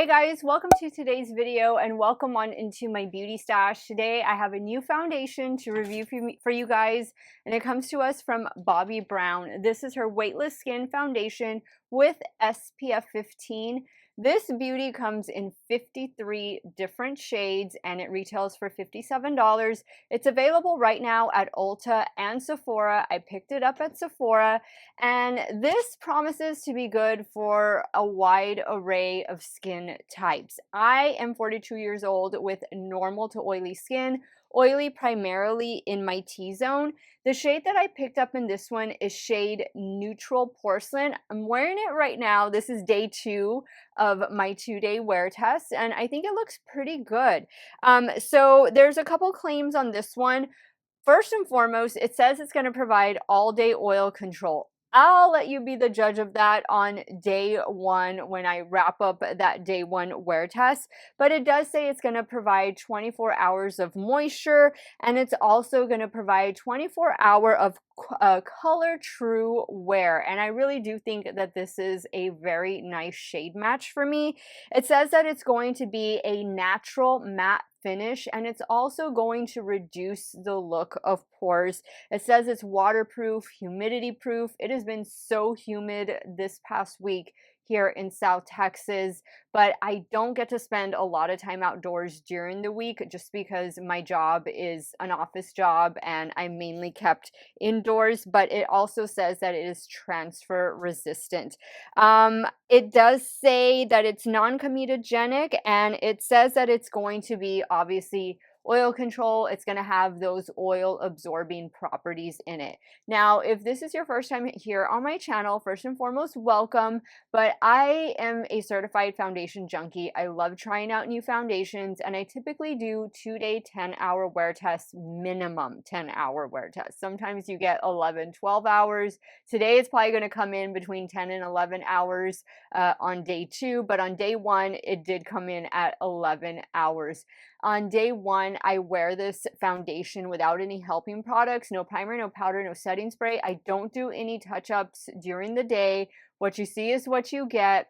Hey guys, welcome to today's video and welcome on into my beauty stash. Today I have a new foundation to review for you guys, and it comes to us from Bobbi Brown. This is her Weightless Skin Foundation with SPF 15. This beauty comes in 53 different shades and it retails for $57. It's available right now at Ulta and Sephora. I picked it up at Sephora, and this promises to be good for a wide array of skin types. I am 42 years old with normal to oily skin, oily primarily in my T-zone. The shade that I picked up in this one is shade Neutral Porcelain. I'm wearing it right now. This is day 2 of my 2-day wear test, and I think it looks pretty good. So there's a couple claims on this one. First and foremost, it says it's going to provide all-day oil control. I'll let you be the judge of that on day 1 when I wrap up that day 1 wear test. But it does say it's going to provide 24 hours of moisture, and it's also going to provide 24-hour of color true wear. And I really do think that this is a very nice shade match for me. It says that it's going to be a natural matte finish, and it's also going to reduce the look of pores. It says it's waterproof, humidity proof. It has been so humid this past week here in South Texas, but I don't get to spend a lot of time outdoors during the week just because my job is an office job and I'm mainly kept indoors. But it also says that it is transfer resistant. It does say that it's non-comedogenic, and it says that it's going to be obviously oil control. It's going to have those oil absorbing properties in it. Now, if this is your first time here on my channel, first and foremost, welcome. But I am a certified foundation junkie. I love trying out new foundations, and I typically do 2-day 10-hour wear tests, minimum 10-hour wear tests. Sometimes you get 11, 12 hours. Today it's probably going to come in between 10 and 11 hours on day 2, but on day 1 it did come in at 11 hours. On day 1, I wear this foundation without any helping products, no primer, no powder, no setting spray. I don't do any touch-ups during the day. What you see is what you get.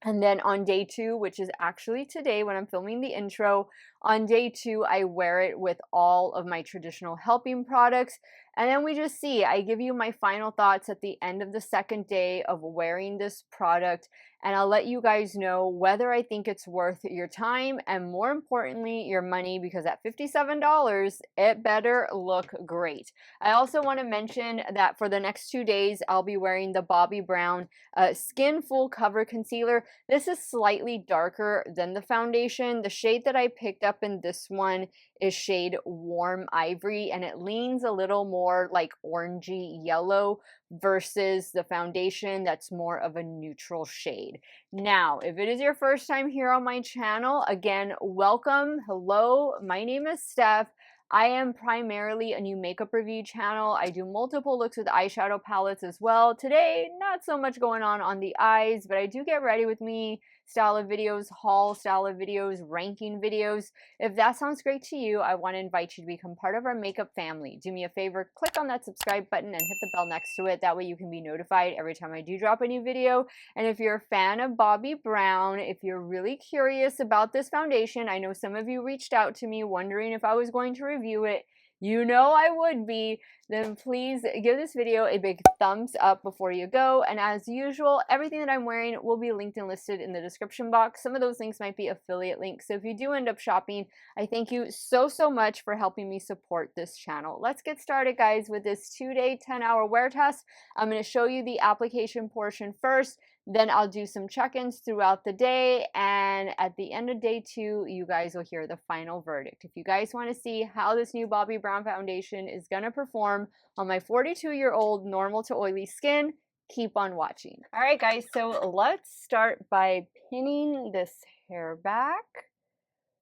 And then on day 2, which is actually today when I'm filming the intro, on day 2, I wear it with all of my traditional helping products. And then we just see, I give you my final thoughts at the end of the second day of wearing this product. And I'll let you guys know whether I think it's worth your time and, more importantly, your money, because at $57, it better look great. I also want to mention that for the next 2 days, I'll be wearing the Bobbi Brown Skin Full Cover Concealer. This is slightly darker than the foundation. The shade that I picked up in this one is shade Warm Ivory, and it leans a little more like orangey yellow versus the foundation that's more of a neutral shade. Now, if it is your first time here on my channel, again, welcome. Hello, my name is Steff. I am primarily a new makeup review channel. I do multiple looks with eyeshadow palettes as well. Today, not so much going on the eyes, but I do get ready with me style of videos, haul style of videos, ranking videos. If that sounds great to you, I want to invite you to become part of our makeup family. Do me a favor, click on that subscribe button and hit the bell next to it. That way you can be notified every time I do drop a new video. And if you're a fan of Bobbi Brown, if you're really curious about this foundation, I know some of you reached out to me wondering if I was going to review it. You know I would be. Then please give this video a big thumbs up before you go. And as usual, everything that I'm wearing will be linked and listed in the description box. Some of those links might be affiliate links. So if you do end up shopping, I thank you so much for helping me support this channel. Let's get started, guys, with this 2-day 10-hour wear test. I'm going to show you the application portion first. Then I'll do some check-ins throughout the day, and at the end of day 2, you guys will hear the final verdict. If you guys want to see how this new Bobbi Brown foundation is going to perform on my 42-year-old normal to oily skin, keep on watching. All right, guys, so let's start by pinning this hair back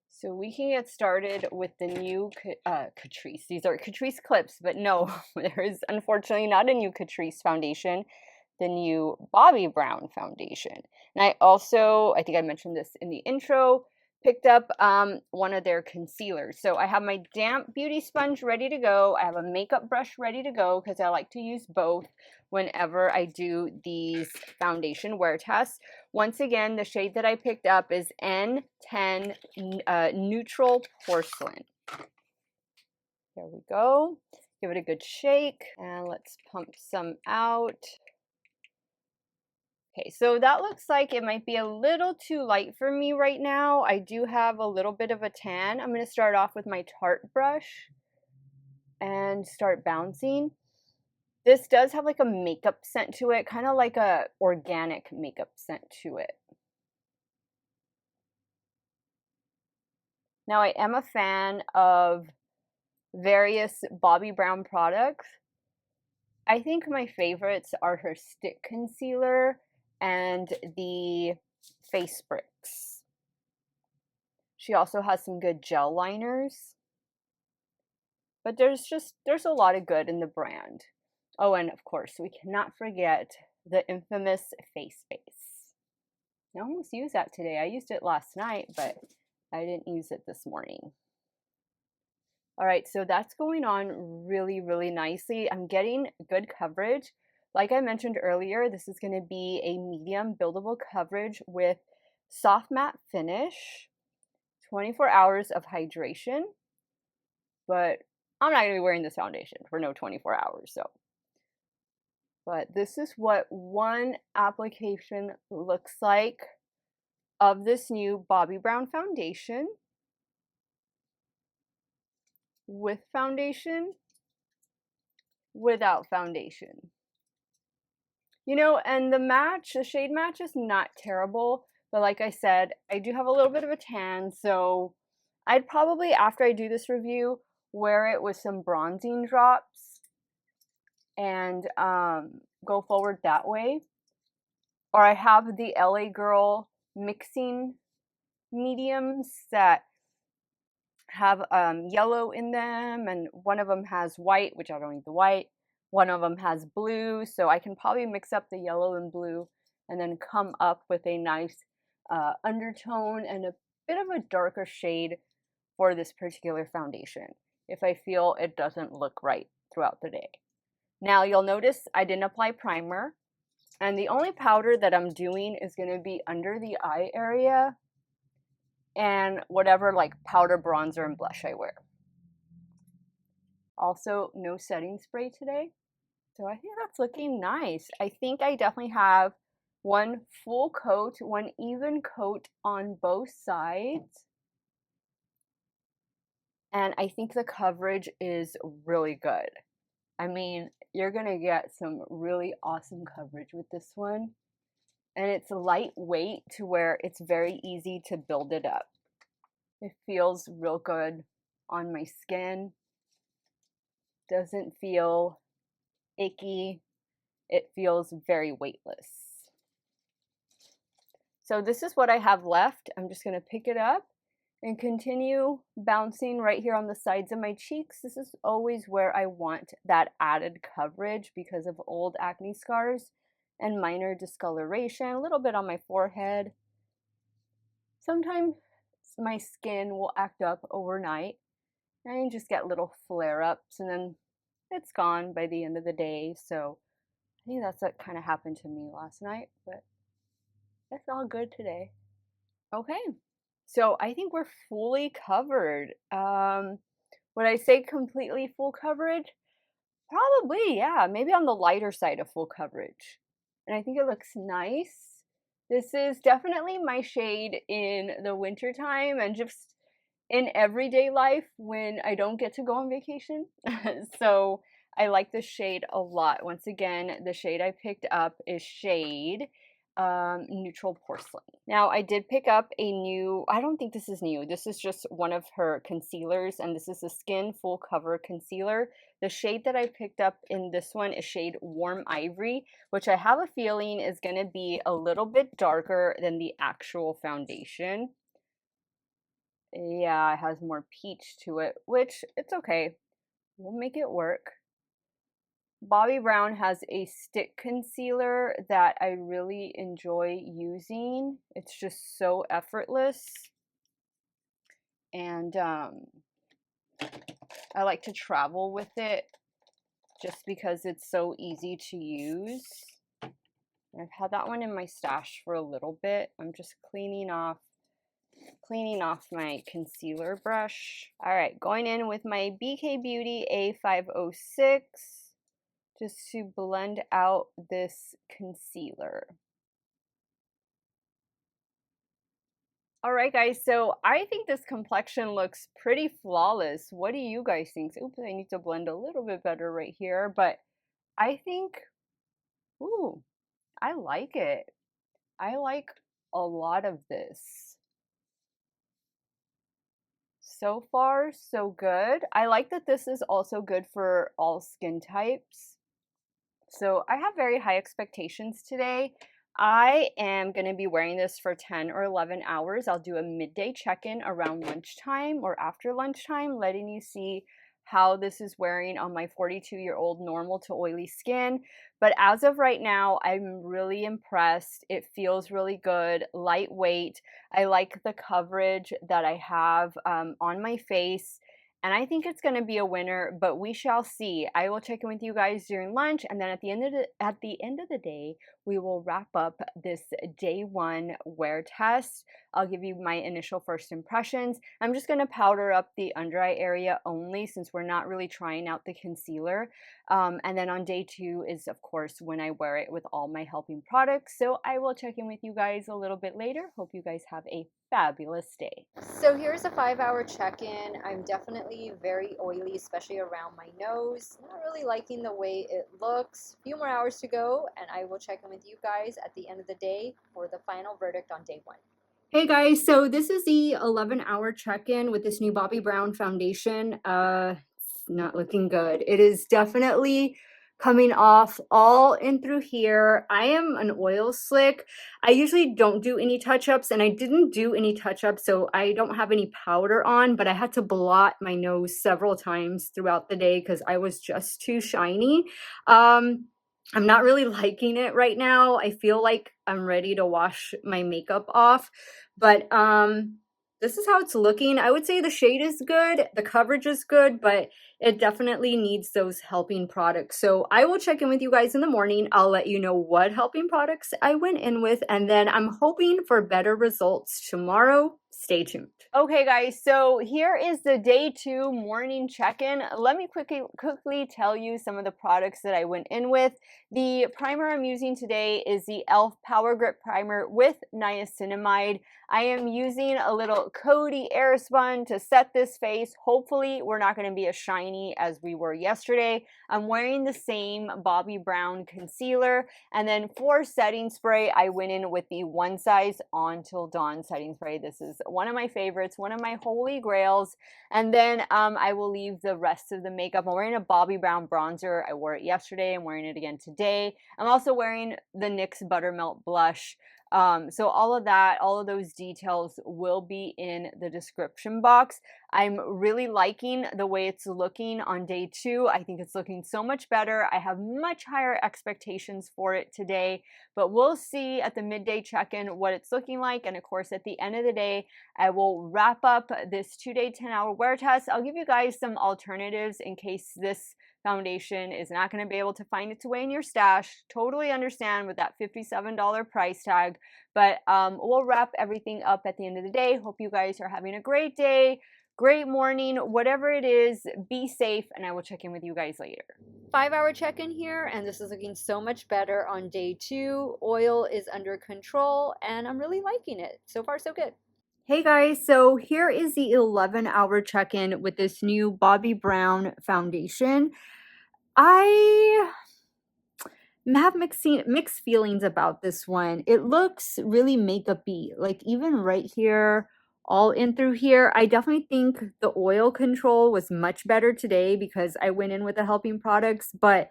so we can get started with the new Catrice. These are Catrice clips, but no, there is unfortunately not a new Catrice foundation. The new Bobbi Brown foundation. And I think I mentioned this in the intro, picked up one of their concealers. So I have my damp beauty sponge ready to go. I have a makeup brush ready to go because I like to use both whenever I do these foundation wear tests. Once again, the shade that I picked up is N10 Neutral Porcelain. There we go. Give it a good shake and let's pump some out. Okay, so that looks like it might be a little too light for me right now. I do have a little bit of a tan. I'm going to start off with my Tarte brush and start bouncing. This does have like a makeup scent to it, kind of like a organic makeup scent to it. Now, I am a fan of various Bobbi Brown products. I think my favorites are her stick concealer and the face bricks. She also has some good gel liners. But there's a lot of good in the brand. Oh, and of course, we cannot forget the infamous face base. I almost used that today. I used it last night, but I didn't use it this morning. All right, so that's going on really, really nicely. I'm getting good coverage. Like I mentioned earlier, this is going to be a medium buildable coverage with soft matte finish, 24 hours of hydration, but I'm not going to be wearing this foundation for no 24 hours, so. But this is what one application looks like of this new Bobbi Brown foundation. With foundation, without foundation. You know, and the shade match is not terrible, but like I said, I do have a little bit of a tan, so I'd probably, after I do this review, wear it with some bronzing drops and go forward that way. Or I have the LA Girl mixing mediums that have yellow in them, and one of them has white, which I don't need the white. One of them has blue, so I can probably mix up the yellow and blue and then come up with a nice undertone and a bit of a darker shade for this particular foundation if I feel it doesn't look right throughout the day. Now you'll notice I didn't apply primer, and the only powder that I'm doing is going to be under the eye area and whatever like powder, bronzer, and blush I wear. Also, no setting spray today. So I think that's looking nice. I think I definitely have one full coat, one even coat on both sides. And I think the coverage is really good. I mean, you're going to get some really awesome coverage with this one. And it's lightweight to where it's very easy to build it up. It feels real good on my skin. Doesn't feel icky. It feels very weightless. So this is what I have left. I'm just going to pick it up and continue bouncing right here on the sides of my cheeks. This is always where I want that added coverage because of old acne scars and minor discoloration, a little bit on my forehead. Sometimes my skin will act up overnight and just get little flare-ups, and then it's gone by the end of the day. So I think that's what kind of happened to me last night, but it's all good today. Okay, so I think we're fully covered. Would I say completely full coverage? Probably, yeah, maybe on the lighter side of full coverage. And I think it looks nice. This is definitely my shade in the winter time and just in everyday life when I don't get to go on vacation. So I like this shade a lot. Once again, the shade I picked up is shade Neutral Porcelain. Now I did pick up a new, I don't think this is new, this is just one of her concealers, and this is a Skin Full Cover Concealer. The shade that I picked up in this one is shade Warm Ivory, which I have a feeling is going to be a little bit darker than the actual foundation. Yeah, it has more peach to it, which it's okay. We'll make it work. Bobbi Brown has a stick concealer that I really enjoy using. It's just so effortless. and I like to travel with it just because it's so easy to use. I've had that one in my stash for a little bit. I'm just cleaning off my concealer brush. All right, going in with my BK Beauty A506 just to blend out this concealer. All right, guys, so I think this complexion looks pretty flawless. What do you guys think? Oops, I need to blend a little bit better right here, but I think, ooh, I like it. I like a lot of this. So far, so good. I like that this is also good for all skin types. So I have very high expectations today. I am going to be wearing this for 10 or 11 hours. I'll do a midday check-in around lunchtime or after lunchtime, letting you see how this is wearing on my 42-year-old normal to oily skin. But as of right now, I'm really impressed. It feels really good, lightweight. I like the coverage that I have on my face. And I think it's going to be a winner, but we shall see. I will check in with you guys during lunch, and then at the end of the day, we will wrap up this day one wear test. I'll give you my initial first impressions. I'm just going to powder up the under eye area only since we're not really trying out the concealer. And then on day two is, of course, when I wear it with all my helping products. So I will check in with you guys a little bit later. Hope you guys have a fabulous day. So here's a 5-hour check-in. I'm definitely very oily, especially around my nose. Not really liking the way it looks. A few more hours to go, and I will check in with you guys at the end of the day for the final verdict on day one. Hey guys, so this is the 11-hour check-in with this new Bobbi Brown foundation. It's not looking good. It is definitely coming off all in through here. I am an oil slick. I usually don't do any touch-ups, and I didn't do any touch-ups, so I don't have any powder on, but I had to blot my nose several times throughout the day because I was just too shiny. I'm not really liking it right now. I feel like I'm ready to wash my makeup off, but this is how it's looking. I would say the shade is good, the coverage is good, but it definitely needs those helping products. So I will check in with you guys in the morning. I'll let you know what helping products I went in with, and then I'm hoping for better results tomorrow. Stay tuned. Okay guys, so here is the day two morning check-in. Let me quickly tell you some of the products that I went in with. The primer I'm using today is the e.l.f. Power Grip Primer with niacinamide. I am using a little Coty Airspun to set this face. Hopefully we're not going to be as shiny as we were yesterday. I'm wearing the same Bobbi Brown concealer, and then for setting spray I went in with the One Size On Till Dawn setting spray. This is one of my favorites, one of my holy grails. And then I will leave the rest of the makeup. I'm wearing a Bobbi Brown bronzer. I wore it yesterday. I'm wearing it again today. I'm also wearing the NYX Buttermelt blush. So all of those details will be in the description box. I'm really liking the way it's looking on day two. I think it's looking so much better. I have much higher expectations for it today, but we'll see at the midday check-in what it's looking like. And of course, at the end of the day, I will wrap up this 2-day, 10-hour wear test. I'll give you guys some alternatives in case this foundation is not going to be able to find its way in your stash. Totally understand with that $57 price tag, but we'll wrap everything up at the end of the day. Hope you guys are having a great day, great morning, whatever it is. Be safe, and I will check in with you guys later. 5-hour check-in here, and this is looking so much better on day two. Oil is under control, and I'm really liking it. So far, so good. Hey guys, so here is the 11-hour check-in with this new Bobbi Brown foundation. I have mixed feelings about this one. It looks really makeup-y, like even right here, all in through here. I definitely think the oil control was much better today because I went in with the helping products, but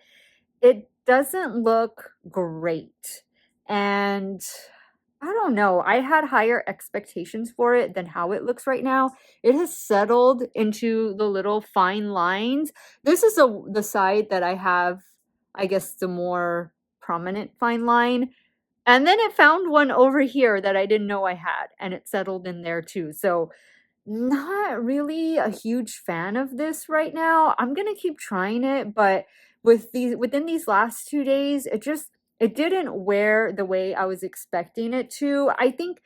it doesn't look great. And I don't know. I had higher expectations for it than how it looks right now. It has settled into the little fine lines. This is the side that I have, I guess, the more prominent fine line. And then it found one over here that I didn't know I had, and it settled in there too. So Not really a huge fan of this right now. I'm gonna keep trying it, but within these last 2 days, it didn't wear the way I was expecting it to. I think,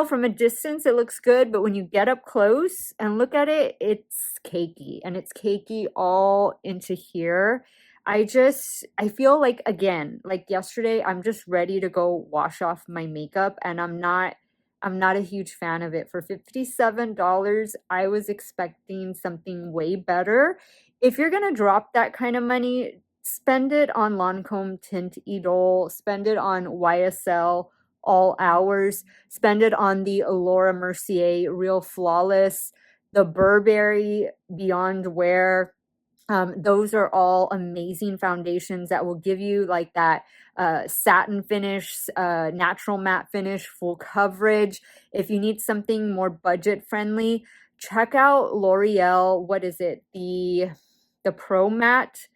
from a distance it looks good, but when you get up close and look at it, it's cakey and it's cakey all into here. I feel like, again, like yesterday, I'm just ready to go wash off my makeup, and I'm not a huge fan of it. For $57, I was expecting something way better. If you're gonna drop that kind of money, spend it on Lancome Tint Idole, spend it on YSL All Hours, spend it on the Laura Mercier Real Flawless, the Burberry Beyond Wear. Those are all amazing foundations that will give you like that satin finish, natural matte finish, full coverage. If you need something more budget friendly, check out L'Oreal. What is it? The Pro Matte.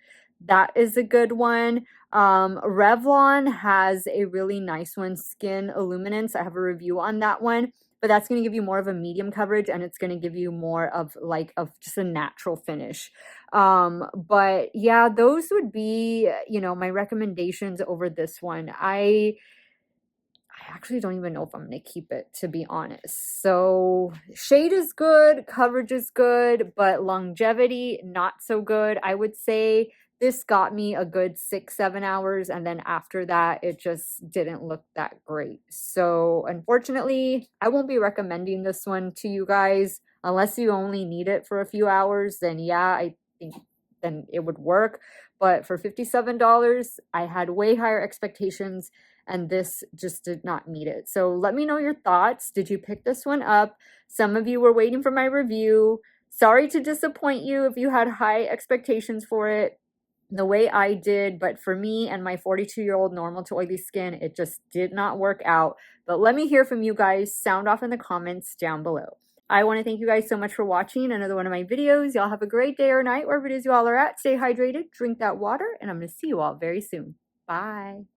That is a good one. Revlon has a really nice one, Skin Illuminance. I have a review on that one, but that's going to give you more of a medium coverage, and it's going to give you more of just a natural finish. But yeah, those would be, my recommendations over this one. I actually don't even know if I'm going to keep it, to be honest. So shade is good, coverage is good, but longevity, not so good. I would say this got me a good 6, 7 hours. And then after that, it just didn't look that great. So unfortunately, I won't be recommending this one to you guys unless you only need it for a few hours. Then yeah, I think then it would work. But for $57, I had way higher expectations, and this just did not meet it. So let me know your thoughts. Did you pick this one up? Some of you were waiting for my review. Sorry to disappoint you if you had high expectations for it the way I did, but for me and my 42-year-old normal to oily skin, it just did not work out. But let me hear from you guys. Sound off in the comments down below. I want to thank you guys so much for watching another one of my videos. Y'all have a great day or night, wherever it is you all are at. Stay hydrated, drink that water, and I'm going to see you all very soon. Bye.